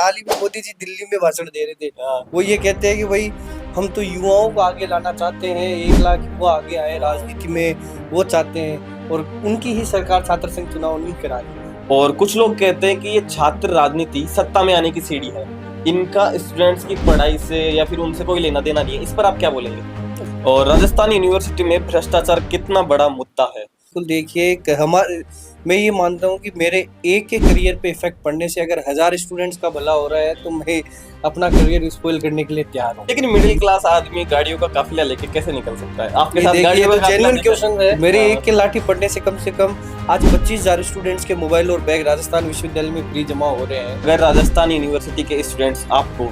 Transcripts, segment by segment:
हाल ही में मोदी जी दिल्ली में भाषण दे रहे थे। हाँ। वो ये कहते हैं कि भाई हम तो युवाओं को आगे लाना चाहते हैं, 1 लाख युवा आगे आए राजनीति में, वो चाहते हैं, और उनकी ही सरकार छात्र संघ चुनाव नहीं करा रही। और कुछ लोग कहते हैं कि ये छात्र राजनीति सत्ता में आने की सीढ़ी है, इनका स्टूडेंट्स की पढ़ाई से या फिर उनसे कोई लेना देना नहीं है। इस पर आप क्या बोलेंगे? और राजस्थान यूनिवर्सिटी में भ्रष्टाचार कितना बड़ा मुद्दा है? बिल्कुल देखिए, हमारे मैं ये मानता हूँ कि मेरे एक के करियर पे इफेक्ट पड़ने से अगर 1000 स्टूडेंट्स का भला हो रहा है तो मैं अपना करियर स्पॉइल करने के लिए तैयार हूँ। लेकिन मिडिल क्लास आदमी गाड़ियों का काफिला लेके कैसे निकल सकता है? आपके साथ गाड़ियों का जेन्युइन क्वेश्चन है। मेरे हाँ। एक के लाठी पड़ने से कम आज 25,000 स्टूडेंट्स के मोबाइल और बैग राजस्थान विश्वविद्यालय में फ्री जमा हो रहे हैं। अगर राजस्थान यूनिवर्सिटी के स्टूडेंट्स आपको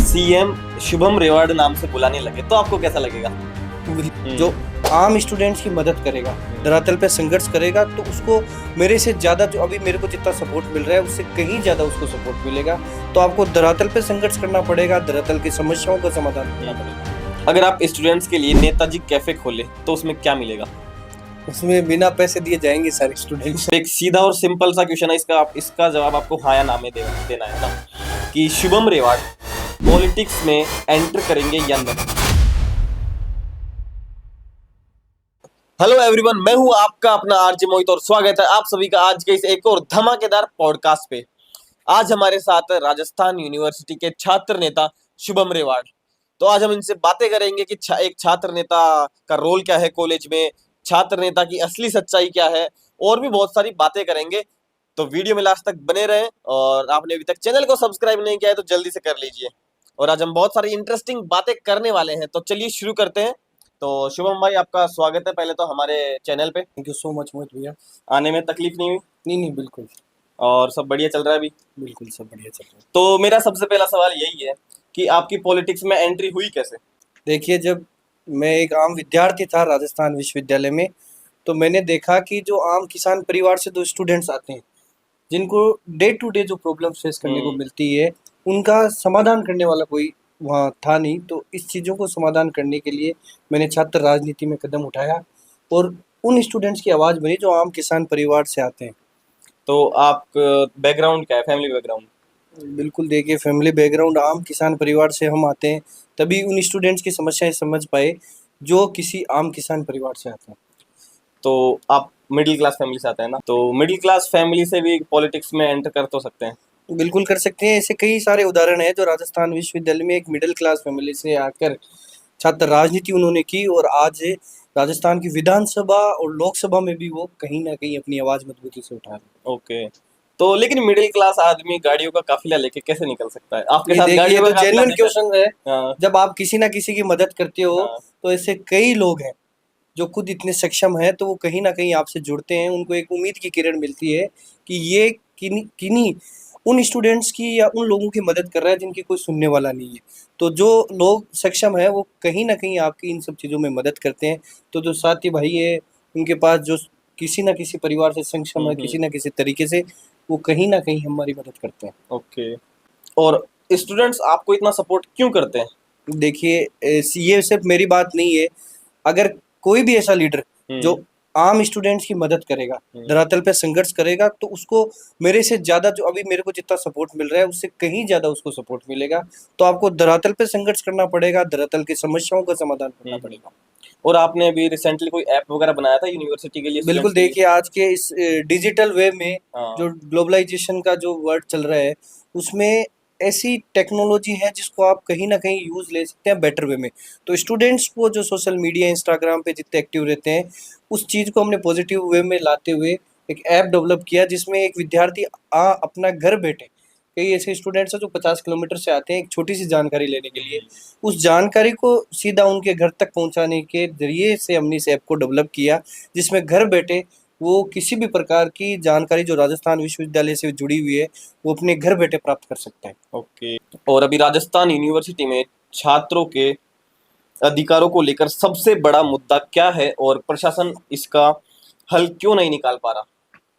सीएम शुभम रेवाड़ नाम से बुलाने लगे तो आपको कैसा लगेगा? जो आम स्टूडेंट्स की मदद करेगा, धरातल पे संघर्ष करेगा, तो उसको मेरे से ज्यादा, जो अभी मेरे को जितना सपोर्ट मिल रहा है उससे कहीं ज्यादा उसको सपोर्ट मिलेगा। तो आपको धरातल पे संघर्ष करना पड़ेगा, धरातल की समस्याओं का समाधान करना पड़ेगा। अगर आप स्टूडेंट्स के लिए नेताजी कैफे खोले तो उसमें क्या मिलेगा? उसमें बिना पैसे दिए जाएंगे सारे स्टूडेंट्स। एक सीधा और सिंपल सा क्वेश्चन है, इसका जवाब आपको हाँ या ना में देना है ना, कि शुभम रेवाड़ पॉलिटिक्स में एंटर करेंगे या नहीं। हेलो एवरीवन, मैं हूं आपका अपना आरजे मोहित और स्वागत है आप सभी का आज के इस एक और धमाकेदार पॉडकास्ट पे। आज हमारे साथ है राजस्थान यूनिवर्सिटी के छात्र नेता शुभम रेवाड़। तो आज हम इनसे बातें करेंगे कि एक छात्र नेता का रोल क्या है कॉलेज में, छात्र नेता की असली सच्चाई क्या है, और भी बहुत सारी बातें करेंगे। तो वीडियो में लास्ट तक बने रहें, और आपने अभी तक चैनल को सब्सक्राइब नहीं किया है तो जल्दी से कर लीजिए। और आज हम बहुत सारी इंटरेस्टिंग बातें करने वाले हैं, तो चलिए शुरू करते हैं। तो शुभम भाई, आपका स्वागत है पहले तो हमारे चैनल पे। थैंक यू सो मच मोहित भैया। आने में तकलीफ नहीं हुई? नहीं, बिल्कुल। और सब बढ़िया चल रहा है अभी? बिल्कुल सब बढ़िया चल रहा है। तो मेरा सबसे पहला सवाल यही है कि आपकी पॉलिटिक्स में एंट्री हुई कैसे? देखिए, जब मैं एक आम विद्यार्थी था राजस्थान विश्वविद्यालय में, तो मैंने देखा कि जो आम किसान परिवार से 2 स्टूडेंट्स आते हैं, जिनको डे टू डे जो प्रॉब्लम फेस करने को मिलती है, उनका समाधान करने वाला कोई वहाँ था नहीं। तो इस चीज़ों को समाधान करने के लिए मैंने छात्र राजनीति में कदम उठाया और उन स्टूडेंट्स की आवाज़ बनी जो आम किसान परिवार से आते हैं। तो आप बैकग्राउंड क्या है, फैमिली बैकग्राउंड? बिल्कुल देखिए, फैमिली बैकग्राउंड आम किसान परिवार से हम आते हैं, तभी उन स्टूडेंट्स की समस्याएं समझ पाए जो किसी आम किसान परिवार से आते हैं। तो आप मिडिल क्लास फैमिली से आते हैं ना, तो मिडिल क्लास फैमिली से भी पॉलिटिक्स में एंटर कर तो सकते हैं? बिल्कुल कर सकते हैं। ऐसे कई सारे उदाहरण हैं जो राजस्थान विश्वविद्यालय में एक मिडिल क्लास फैमिली से आकर छात्र राजनीति उन्होंने की, और आज राजस्थान की विधानसभा और लोकसभा में भी वो कहीं ना कहीं अपनी आवाज मजबूती से उठा रहे। ओके। तो लेकिन मिडिल क्लास आदमी गाड़ियों का काफिला लेके कैसे निकल सकता है? आपके साथ देखिए, गाड़ियों तो का जेन्युइन क्वेश्चन है। हाँ। जब आप किसी ना किसी की मदद करते हो, हाँ। तो ऐसे कई लोग हैं जो खुद इतने सक्षम है, तो वो कहीं ना कहीं आपसे जुड़ते हैं, उनको एक उम्मीद की किरण मिलती है कि ये किन्हीं उन स्टूडेंट्स की या उन लोगों की मदद कर रहा है जिनकी कोई सुनने वाला नहीं है। तो जो लोग सक्षम है वो कहीं ना कहीं आपकी इन सब चीज़ों में मदद करते हैं। तो जो साथी भाई है, उनके पास जो किसी ना किसी परिवार से सक्षम है, किसी ना किसी तरीके से, वो कहीं ना कहीं हमारी मदद करते हैं। ओके। और स्टूडेंट्स आपको इतना सपोर्ट क्यों करते हैं? देखिए, ये सिर्फ मेरी बात नहीं है। अगर कोई भी ऐसा लीडर जो आम स्टूडेंट्स की मदद करेगा, धरातल पे संघर्ष करेगा, तो उसको मेरे से ज्यादा, जो अभी मेरे को जितना सपोर्ट मिल रहा है उससे कहीं ज्यादा उसको सपोर्ट मिलेगा। तो आपको धरातल पे संघर्ष करना पड़ेगा, धरातल की समस्याओं का समाधान करना पड़ेगा। और आपने अभी रिसेंटली कोई ऐप वगैरह बनाया था यूनिवर्सिटी के लिए? बिल्कुल देखिए, आज के इस डिजिटल वे में हाँ। जो ग्लोबलाइजेशन का जो वर्ड चल रहा है, उसमें ऐसी टेक्नोलॉजी है जिसको आप कहीं ना कहीं यूज ले सकते हैं बेटर वे में। तो स्टूडेंट्स को जो सोशल मीडिया, इंस्टाग्राम पे जितने एक्टिव रहते हैं, उस चीज़ को हमने पॉजिटिव वे में लाते हुए एक ऐप डेवलप किया, जिसमें एक विद्यार्थी अपना घर बैठे, कई ऐसे स्टूडेंट्स हैं जो 50 किलोमीटर से आते हैं एक छोटी सी जानकारी लेने के लिए, उस जानकारी को सीधा उनके घर तक पहुंचाने के जरिए से हमने इस ऐप को डेवलप किया, जिसमें घर बैठे वो किसी भी प्रकार की जानकारी जो राजस्थान विश्वविद्यालय से जुड़ी हुई है, वो अपने घर बैठे प्राप्त कर सकते हैं। ओके। और अभी राजस्थान यूनिवर्सिटी में छात्रों के अधिकारों को लेकर सबसे बड़ा मुद्दा क्या है, और प्रशासन इसका हल क्यों नहीं निकाल पा रहा?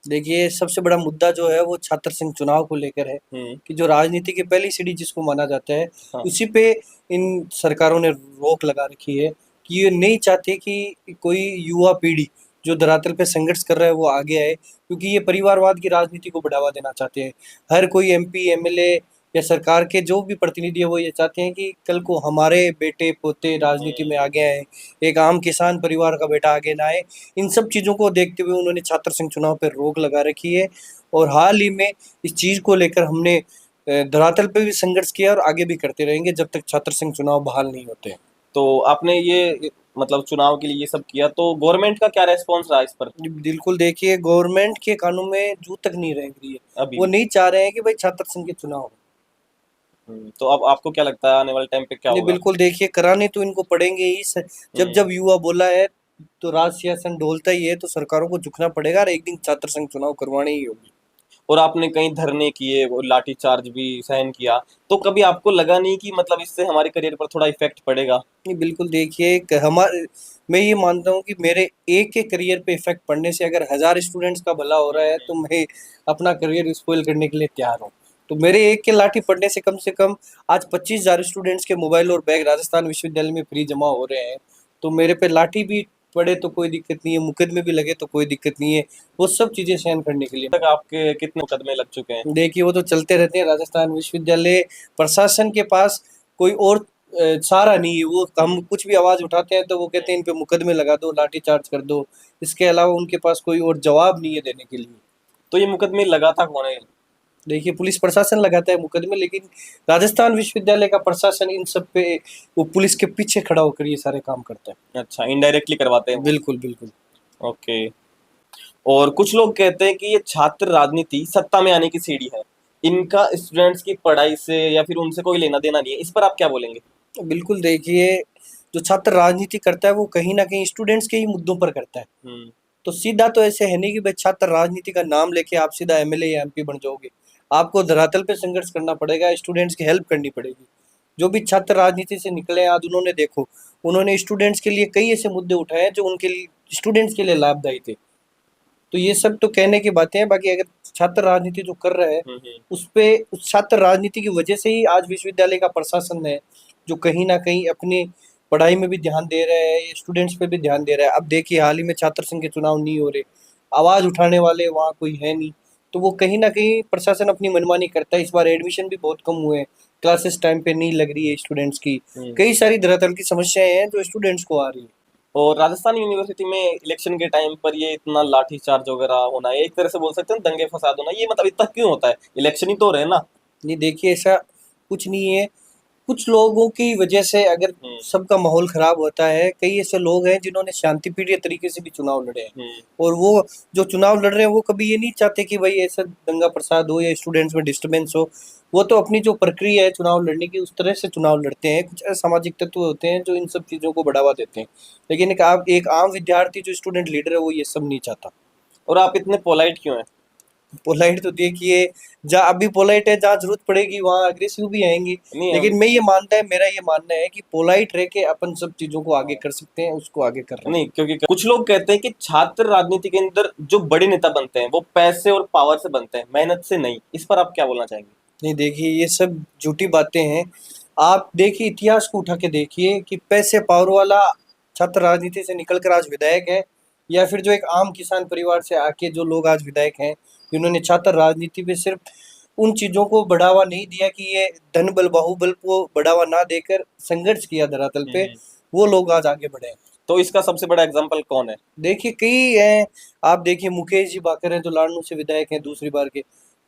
देखिए, सबसे बड़ा मुद्दा जो है वो छात्र संघ चुनाव को लेकर है, कि जो राजनीति की पहली सीढ़ी जिसको माना जाता है, हाँ। उसी पे इन सरकारों ने रोक लगा रखी है कि ये नहीं चाहते कि कोई युवा पीढ़ी जो धरातल पे संघर्ष कर रहा है वो आगे आए, क्योंकि ये परिवारवाद की राजनीति को बढ़ावा देना चाहते हैं। हर कोई एमपी, एमएलए या सरकार के जो भी प्रतिनिधि है वो ये चाहते हैं कि कल को हमारे बेटे पोते राजनीति में आगे आए, एक आम किसान परिवार का बेटा आगे ना आए। इन सब चीज़ों को देखते हुए उन्होंने छात्र संघ चुनाव पर रोक लगा रखी है और हाल ही में इस चीज़ को लेकर हमने धरातल पे भी संघर्ष किया और आगे भी करते रहेंगे जब तक छात्र संघ चुनाव बहाल नहीं होते हैं। तो आपने ये मतलब चुनाव के लिए ये सब किया, तो गवर्नमेंट का क्या रेस्पॉन्स रहा इस पर बिल्कुल देखिए, गवर्नमेंट के कानों में जू तक नहीं रह रही है। अभी? वो नहीं चाह रहे हैं कि भाई छात्र संघ के चुनाव हो। तो अब आपको क्या लगता है आने वाले टाइम पे क्या नहीं, होगा? बिल्कुल देखिए, कराने तो इनको पड़ेंगे ही। जब हम्म। जब युवा बोला है तो राज सिंहासन डोलता ही है, तो सरकारों को झुकना पड़ेगा और एक दिन छात्र संघ चुनाव करवाने ही होगी। और आपने कई धरने किए, वो लाठी चार्ज भी सहन किया, तो कभी आपको लगा नहीं कि मतलब इससे हमारे करियर पर थोड़ा इफेक्ट पड़ेगा? नहीं, बिल्कुल देखिए, हमारे मैं ये मानता हूँ कि मेरे एक के करियर पे इफेक्ट पड़ने से अगर 1000 स्टूडेंट्स का भला हो रहा है तो मैं अपना करियर स्पॉइल करने के लिए तैयार हूँ। तो मेरे एक के लाठी पड़ने से कम आज 25,000 स्टूडेंट्स के मोबाइल और बैग राजस्थान विश्वविद्यालय में फ्री जमा हो रहे हैं। तो मेरे पे लाठी भी पड़े तो कोई दिक्कत नहीं है, मुकदमे भी लगे तो कोई दिक्कत नहीं है। वो सब चीज़ें सहन करने के लिए। तक आपके कितने मुकदमे लग चुके हैं? देखिए, वो तो चलते रहते हैं। राजस्थान विश्वविद्यालय प्रशासन के पास कोई और सहारा नहीं है। वो हम कुछ भी आवाज़ उठाते हैं तो वो कहते हैं इन पे मुकदमे लगा दो, लाठी चार्ज कर दो। इसके अलावा उनके पास कोई और जवाब नहीं है देने के लिए। तो ये मुकदमे लगाता कौन है? देखिए, पुलिस प्रशासन लगाता है मुकदमे, लेकिन राजस्थान विश्वविद्यालय का प्रशासन इन सब पे वो पुलिस के पीछे खड़ा होकर ये सारे काम करता है। अच्छा, इनडायरेक्टली करवाते हैं वो। बिल्कुल, बिल्कुल। ओके। और कुछ लोग कहते हैं कि ये छात्र राजनीति सत्ता में आने की सीढ़ी है, इनका स्टूडेंट्स की पढ़ाई से या फिर उनसे कोई लेना देना नहीं है, इस पर आप क्या बोलेंगे? बिल्कुल देखिए, जो छात्र राजनीति करता है वो कहीं न कहीं स्टूडेंट्स के ही मुद्दों पर करता है। हम्म। तो सीधा तो ऐसे है नहीं कि भाई छात्र राजनीति का नाम लेके आप सीधा एमएलए या एमपी बन जाओगे। आपको धरातल पे संघर्ष करना पड़ेगा, स्टूडेंट्स की हेल्प करनी पड़ेगी। जो भी छात्र राजनीति से निकले हैं आज उन्होंने देखो, उन्होंने स्टूडेंट्स के लिए कई ऐसे मुद्दे उठाए हैं जो उनके लिए स्टूडेंट्स के लिए लाभदायी थे। तो ये सब तो कहने की बातें हैं, बाकी अगर छात्र राजनीति जो कर रहा है उसपे उस छात्र राजनीति की वजह से ही आज विश्वविद्यालय का प्रशासन है जो कहीं न कहीं अपनी पढ़ाई में भी ध्यान दे रहा है, स्टूडेंट्स पे भी ध्यान दे रहा है। अब देखिए, हाल ही में छात्र संघ के चुनाव नहीं हो रहे, आवाज़ उठाने वाले वहाँ कोई है नहीं, तो वो कहीं न कहीं प्रशासन अपनी मनमानी करता है। इस बार एडमिशन भी बहुत कम हुए हैं, क्लासेस टाइम पे नहीं लग रही है स्टूडेंट्स की। कई सारी धरातल की समस्याएँ हैं जो स्टूडेंट्स को आ रही है। और राजस्थान यूनिवर्सिटी में इलेक्शन के टाइम पर ये इतना लाठी चार्ज वगैरह होना, ये एक तरह से बोल सकते हैं दंगे फसाद होना, ये मतलब इतना क्यों होता है? इलेक्शन ही तो हो रहे हैं ना। नहीं देखिए, ऐसा कुछ नहीं है। कुछ लोगों की वजह से अगर सबका माहौल खराब होता है, कई ऐसे लोग हैं जिन्होंने शांतिप्रिय तरीके से भी चुनाव लड़े हैं और वो जो चुनाव लड़ रहे हैं वो कभी ये नहीं चाहते कि भाई ऐसा दंगा प्रसाद हो या स्टूडेंट्स में डिस्टर्बेंस हो। वो तो अपनी जो प्रक्रिया है चुनाव लड़ने की उस तरह से चुनाव लड़ते हैं। कुछ असामाजिक तत्व होते हैं जो इन सब चीज़ों को बढ़ावा देते हैं, लेकिन एक आम विद्यार्थी जो स्टूडेंट लीडर है वो ये सब नहीं चाहता। और आप इतने पोलाइट क्यों हैं? पोलाइट तो देखिए, जहाँ अभी पोलाइट है, जहाँ जरूरत पड़ेगी वहाँ अग्रेसिव भी आएंगी। नहीं लेकिन मेरा ये मानना है कि पोलाइट रह के अपन सब चीजों को आगे कर सकते हैं, उसको आगे कर रहे हैं। नहीं, क्योंकि कुछ लोग कहते हैं कि छात्र राजनीति के अंदर जो बड़े नेता बनते हैं वो पैसे और पावर से बनते हैं, मेहनत से नहीं। इस पर आप क्या बोलना चाहेंगे? नहीं देखिए, ये सब झूठी बातें हैं। आप देखिए, इतिहास को उठा के देखिए कि पैसे पावर वाला छात्र राजनीति से निकलकर आज विधायक है, या फिर जो एक आम किसान परिवार से आके जो लोग आज विधायक हैं, जिन्होंने छात्र राजनीति पे सिर्फ उन चीजों को बढ़ावा नहीं दिया कि ये धन बल बाहुबल को बढ़ावा ना देकर संघर्ष किया धरातल पे, वो लोग आज आगे बढ़े हैं। तो इसका सबसे बड़ा एग्जाम्पल कौन है? देखिए, कई हैं। आप देखिए, मुकेश जी बाकर हैं जो लाड़नू से विधायक हैं दूसरी बार के।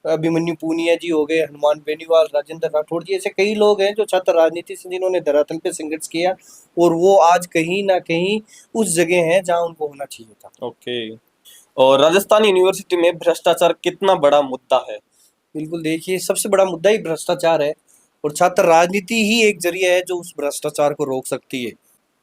अभिमन्यु पूनिया जी हो गए, हनुमान बेनीवाल, राजेंद्र राठौड़ जी, ऐसे कई लोग हैं जो छात्र राजनीति से जिन्होंने धरातल पे संघर्ष किया और वो आज कहीं ना कहीं उस जगह है जहां उनको होना चाहिए था। ओके। और राजस्थान यूनिवर्सिटी में भ्रष्टाचार कितना बड़ा मुद्दा है? बिल्कुल देखिए, सबसे बड़ा मुद्दा ही भ्रष्टाचार है और छात्र राजनीति ही एक जरिया है जो उस भ्रष्टाचार को रोक सकती है।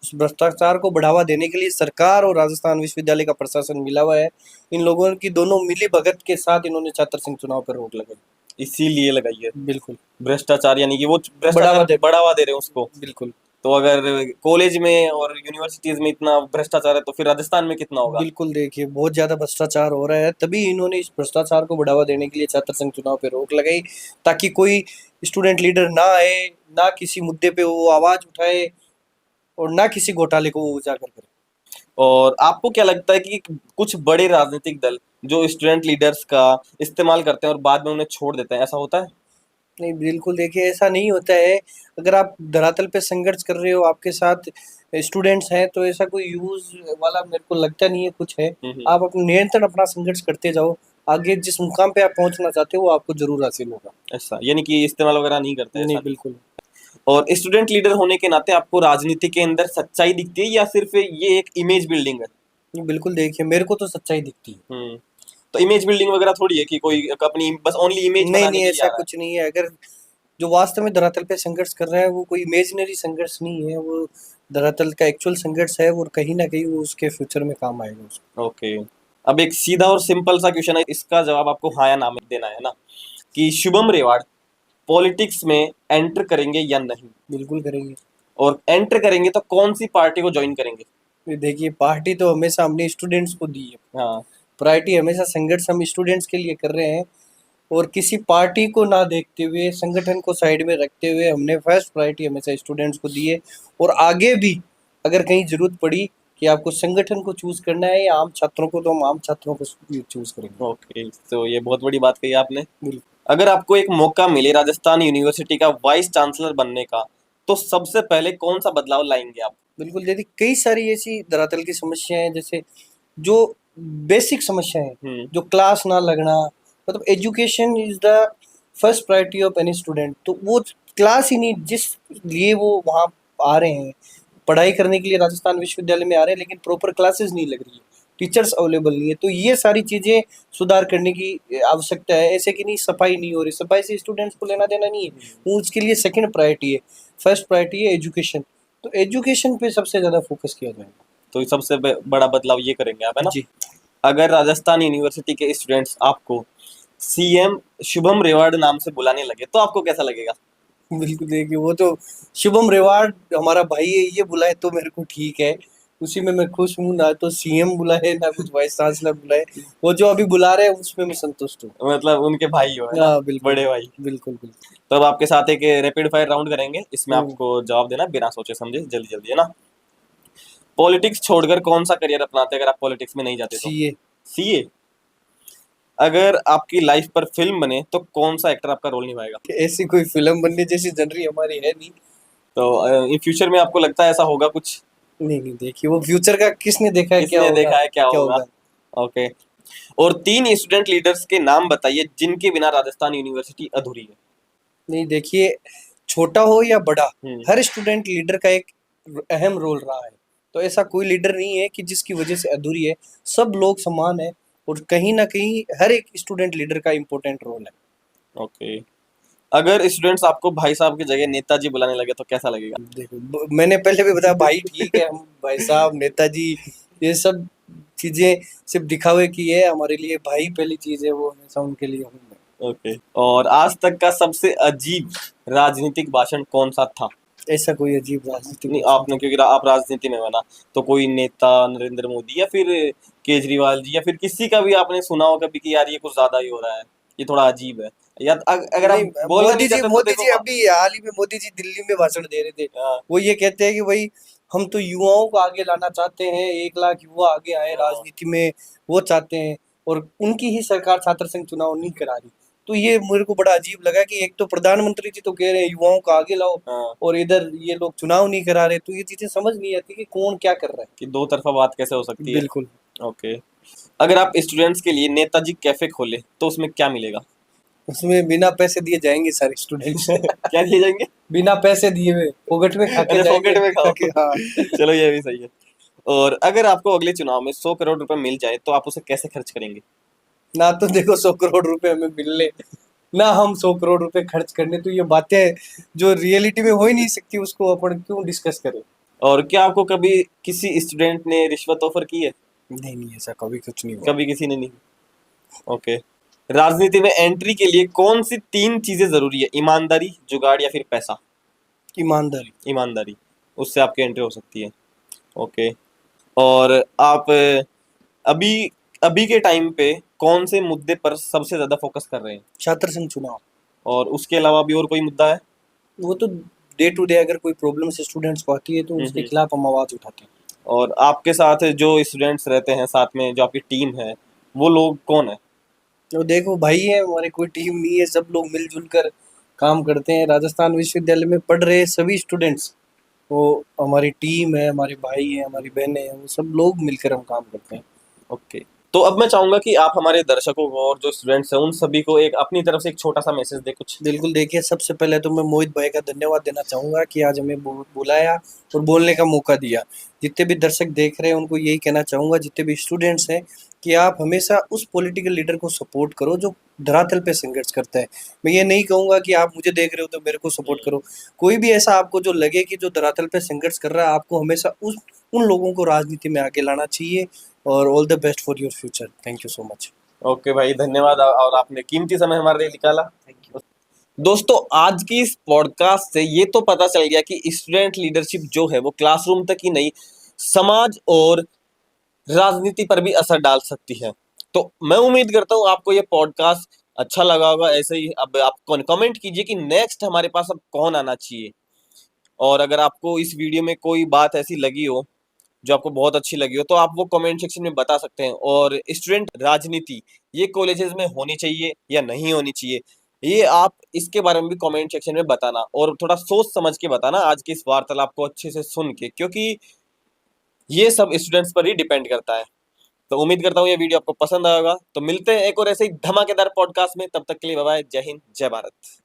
उस भ्रष्टाचार को बढ़ावा देने के लिए सरकार और राजस्थान विश्वविद्यालय का प्रशासन मिला हुआ है। इन लोगों की दोनों मिली भगत के साथ इन्होंने छात्र संघ चुनाव पर रोक लगाई। इसीलिए लगाई है बिल्कुल। भ्रष्टाचार, यानी कि वो बढ़ावा दे बढ़ावा दे रहे हैं उसको। बिल्कुल। तो अगर कॉलेज में और यूनिवर्सिटीज में इतना भ्रष्टाचार है तो फिर राजस्थान में कितना होगा? बिल्कुल देखिए, बहुत ज्यादा भ्रष्टाचार हो रहा है, तभी इन्होंने इस भ्रष्टाचार को बढ़ावा देने के लिए छात्र संघ चुनाव पे रोक लगाई, ताकि कोई स्टूडेंट लीडर ना आए, ना किसी मुद्दे पे वो आवाज उठाए और ना किसी घोटाले को वो उजागर करे। और आपको क्या लगता है कि कुछ बड़े राजनीतिक दल जो स्टूडेंट लीडर्स का इस्तेमाल करते हैं और बाद में उन्हें छोड़ देते हैं, ऐसा होता है? नहीं, बिल्कुल देखिए ऐसा नहीं होता है। अगर आप धरातल पे संघर्ष कर रहे हो, आपके साथ स्टूडेंट्स हैं, तो ऐसा कोई यूज़ वाला मेरे को लगता नहीं है कुछ है। हम्म। आप अपने निरंतर अपना संघर्ष करते जाओ, आगे जिस मुकाम पे आप पहुँचना चाहते हो, वो आपको ज़रूर हासिल होगा। ऐसा यानी कि इस्तेमाल वगैरह नहीं करते, ऐसा नहीं, नहीं। बिल्कुल। और स्टूडेंट लीडर होने के नाते आपको राजनीति के अंदर सच्चाई दिखती है या सिर्फ ये एक इमेज बिल्डिंग है? नहीं, बिल्कुल देखिए मेरे को तो सच्चाई दिखती है। हम्म। तो इमेज बिल्डिंग वगैरह थोड़ी है कि कोई अपनी बस ओनली इमेज नहीं, बनाने नहीं के लिए ऐसा आ रहा है। कुछ नहीं है। अगर जो वास्तव में धरातल पे संघर्ष कर रहा है, वो कोई इमेजिनरी संघर्ष नहीं है, वो धरातल का एक्चुअल संघर्ष है और कहीं न कहीं वो उसके फ्यूचर में काम आएगा उसको। ओके। अब एक सीधा और सिंपल सा क्वेश्चन है, इसका जवाब आपको हाँ या ना में देना है ना, कि शुभम रेवाड़ पॉलिटिक्स में एंटर करेंगे या नहीं, बिल्कुल करेंगे। और एंटर करेंगे तो कौन सी पार्टी को ज्वाइन करेंगे? ये देखिए पार्टी तो हमेशा हमने स्टूडेंट्स को दी है। हाँ। प्रायोरिटी हमेशा संघर्ष हम स्टूडेंट्स के लिए कर रहे हैं और किसी पार्टी को ना देखते हुए, संगठन को साइड में रखते हुए हमने फर्स्ट प्रायोरिटी हमेशा स्टूडेंट्स को दी है और आगे भी अगर कहीं ज़रूरत पड़ी कि आपको संगठन को चूज़ करना है या आम छात्रों को, तो हम आम छात्रों को चूज़ करेंगे। ओके, तो ये बहुत बड़ी बात कही आपने। बिल्कुल। अगर आपको एक मौका मिले राजस्थान यूनिवर्सिटी का वाइस चांसलर बनने का, तो सबसे पहले कौन सा बदलाव लाएंगे आप? बिल्कुल, देखिए कई सारी ऐसी धरातल की समस्याएँ हैं, जैसे जो बेसिक समस्याएँ हैं, हम्म। जो क्लास ना लगना, मतलब education is the first priority of any student. तो वो क्लास ही नहीं, जिस लिए वो वहाँ आ रहे हैं, पढ़ाई करने के लिए राजस्थान विश्वविद्यालय में आ रहे हैं, लेकिन प्रॉपर क्लासेस नहीं लग रही है, टीचर्स अवेलेबल नहीं है। तो ये सारी चीज़ें सुधार करने की आवश्यकता है। ऐसे कि नहीं सफाई नहीं हो रही, सफाई से स्टूडेंट्स को लेना देना नहीं है, वो उसके लिए सेकंड प्रायोरिटी है। फर्स्ट प्रायोरिटी है एजुकेशन। तो एजुकेशन पे सबसे ज़्यादा फोकस किया जाएगा। तो ये सबसे बड़ा बदलाव ये करेंगे आप, है ना? जी। अगर राजस्थान यूनिवर्सिटी के स्टूडेंट्स आपको सीएम शुभम रेवाड़ नाम से बुलाने लगे तो आपको कैसा लगेगा? बिल्कुल देखिए वो तो शुभम रेवाड़ हमारा भाई है, ये बुलाए तो मेरे को ठीक है, उसी में मैं खुश हूँ। ना तो सीएम बुलाए ना कुछ वाइस चांसलर बुलाए, वो जो अभी बुला रहे हैं उसमें मैं संतुष्ट हूँ। मतलब उनके भाई हो, है ना? हाँ बिल्कुल। बड़े भाई। बिल्कुल बिल्कुल। तो अब आपके साथ एक रैपिड फायर राउंड करेंगे, इसमें हम्म, आपको जवाब देना है बिना सोचे समझे, जल्दी जल्दी, है ना? पॉलिटिक्स छोड़कर कौन सा करियर अपनाते अगर आप पॉलिटिक्स में नहीं जाते तो? सीए। सीए। अगर आपकी लाइफ पर फिल्म बने तो कौन सा एक्टर आपका रोल निभाएगा? ऐसी कोई फिल्म बनने जैसी जनरी हमारी है नहीं। तो इन फ्यूचर में आपको लगता है ऐसा होगा कुछ? नहीं नहीं देखिए वो फ्यूचर का किसने देखा है, क्या किसने होगा। देखा है क्या क्या होगा? होगा। ओके। और 3 स्टूडेंट लीडर्स के नाम बताइए जिनके बिना राजस्थान यूनिवर्सिटी अधूरी है। नहीं देखिए, छोटा हो या बड़ा, हम्म। हर स्टूडेंट लीडर का एक अहम रोल रहा है। तो ऐसा कोई लीडर नहीं है कि जिसकी वजह से अधूरी है। सब लोग समान है और कहीं ना कहीं हर एक स्टूडेंट लीडर का इम्पोर्टेंट रोल है। ओके। अगर स्टूडेंट्स आपको भाई साहब की जगह नेताजी बुलाने लगे तो कैसा लगेगा? देखो मैंने पहले भी बताया भाई ठीक है, हम भाई साहब नेताजी ये सब चीजें सिर्फ दिखावे की है। हमारे लिए भाई पहली चीज है, वो हमेशा उनके लिए हूँ मैं। ओके। और आज तक का सबसे अजीब राजनीतिक भाषण कौन सा था? ऐसा कोई अजीब राजनीतिक नहीं भाषण आपने, तो क्योंकि आप राजनीति में बना, तो कोई नेता नरेंद्र मोदी या फिर केजरीवाल जी या फिर किसी का भी आपने सुना हो कभी कि यार ये कुछ ज्यादा ही हो रहा है, ये थोड़ा अजीब है, या अगर आप नहीं। बोलना नहीं चाहते तो मोदी देखो जी अभी हाल ही में मोदी जी दिल्ली में भाषण दे रहे थे। हाँ। वो ये कहते हैं कि भाई हम तो युवाओं को आगे लाना चाहते हैं, 1 लाख युवा आगे आए हाँ। राजनीति में, वो चाहते हैं। और उनकी ही सरकार छात्र संघ चुनाव नहीं करा रही। तो ये मेरे को बड़ा अजीब लगा कि एक तो प्रधानमंत्री जी तो कह रहे हैं युवाओं को आगे लाओ, हाँ। और इधर ये लोग चुनाव नहीं करा रहे। तो ये चीजें समझ नहीं आती कि कौन क्या कर रहा कि दो तरफा बात कैसे हो है। सकती है? बिल्कुल। ओके। अगर आप स्टूडेंट्स के लिए नेताजी कैफे खोले तो उसमें क्या मिलेगा? उसमें बिना पैसे दिए जाएंगे सारे स्टूडेंट्स। क्या दिए जाएंगे? बिना पैसे दिए हुए फोकट में खा के अच्छा, जाएंगे। पॉकेट में खाओ। हाँ। चलो ये भी सही है। और अगर आपको अगले चुनाव में 100 करोड़ रुपए मिल जाए तो आप उसे कैसे खर्च करेंगे? ना तो देखो 100 करोड़ रुपए हमें मिलने, ना हम 100 करोड़ रुपए खर्च करने। तो ये बातें जो रियलिटी में हो ही नहीं सकती, उसको अपन क्यों डिस्कस करें। और क्या आपको कभी किसी स्टूडेंट ने रिश्वत ऑफर की है? नहीं नहीं ऐसा कभी कुछ नहीं हुआ। कभी किसी ने नहीं? ओके। राजनीति में एंट्री के लिए कौन सी 3 चीजें जरूरी है? ईमानदारी, जुगाड़ या फिर पैसा? ईमानदारी। ईमानदारी, उससे आपकी एंट्री हो सकती है। ओके। और आप अभी अभी के टाइम पे कौन से मुद्दे पर सबसे ज्यादा फोकस कर रहे हैं? छात्र संघ चुनाव। और उसके अलावा भी और कोई मुद्दा है? वो तो डे टू डे अगर कोई प्रॉब्लम से स्टूडेंट्स को आती है तो उसके हम्म। खिलाफ हम आवाज उठाते हैं। और आपके साथ जो स्टूडेंट्स रहते हैं साथ में, जो आपकी टीम है, वो लोग कौन है? तो देखो भाई है हमारे, कोई टीम नहीं है, सब लोग मिलजुल कर काम करते हैं। राजस्थान विश्वविद्यालय में पढ़ रहे सभी स्टूडेंट्स, वो हमारी टीम है, हमारे भाई हैं, हमारी बहनें हैं, वो सब लोग मिलकर हम काम करते हैं। ओके। तो अब मैं चाहूंगा कि आप हमारे दर्शकों को और जो स्टूडेंट्स हैं उन सभी को एक अपनी तरफ से एक छोटा सा मैसेज दे कुछ। बिल्कुल, देखिए सबसे पहले तो मैं मोहित भाई का धन्यवाद देना चाहूँगा कि आज हमें बुलाया और बोलने का मौका दिया। जितने भी दर्शक देख रहे हैं उनको यही कहना चाहूँगा, जितने भी स्टूडेंट्स हैं, कि आप हमेशा उस पॉलिटिकल लीडर को सपोर्ट करो जो धरातल पे संघर्ष करता है। मैं ये नहीं कहूँगा कि आप मुझे देख रहे हो तो मेरे को सपोर्ट करो। कोई भी ऐसा आपको जो लगे कि जो धरातल पे संघर्ष कर रहा है, आपको हमेशा उस उन लोगों को राजनीति में आगे लाना चाहिए। और all the best for your future. Thank you so much. Okay भाई, धन्यवाद और आपने कीमती समय हमारे लिए निकाला। Thank you. दोस्तों, आज की इस पॉडकास्ट से ये तो पता चल गया कि स्टूडेंट लीडरशिप जो है वो क्लासरूम तक ही नहीं, समाज और राजनीति पर भी असर डाल सकती है। तो मैं उम्मीद करता हूँ आपको ये पॉडकास्ट अच्छा लगा होगा। ऐसे ही अब आप कमेंट कीजिए कि नेक्स्ट हमारे पास अब कौन आना चाहिए। और अगर आपको इस वीडियो में कोई बात ऐसी लगी हो जो आपको बहुत अच्छी लगी हो तो आप वो कमेंट सेक्शन में बता सकते हैं। और स्टूडेंट राजनीति ये कॉलेजेस में होनी चाहिए या नहीं होनी चाहिए, ये आप इसके बारे में भी कमेंट सेक्शन में बताना और थोड़ा सोच समझ के बताना आज की इस वार्तालाप को अच्छे से सुन के, क्योंकि ये सब स्टूडेंट्स पर ही डिपेंड करता है। तो उम्मीद करता हूँ ये वीडियो आपको पसंद आएगा। तो मिलते हैं एक और ऐसे ही धमाकेदार पॉडकास्ट में, तब तक के लिए बाय बाय। जय हिंद, जय भारत।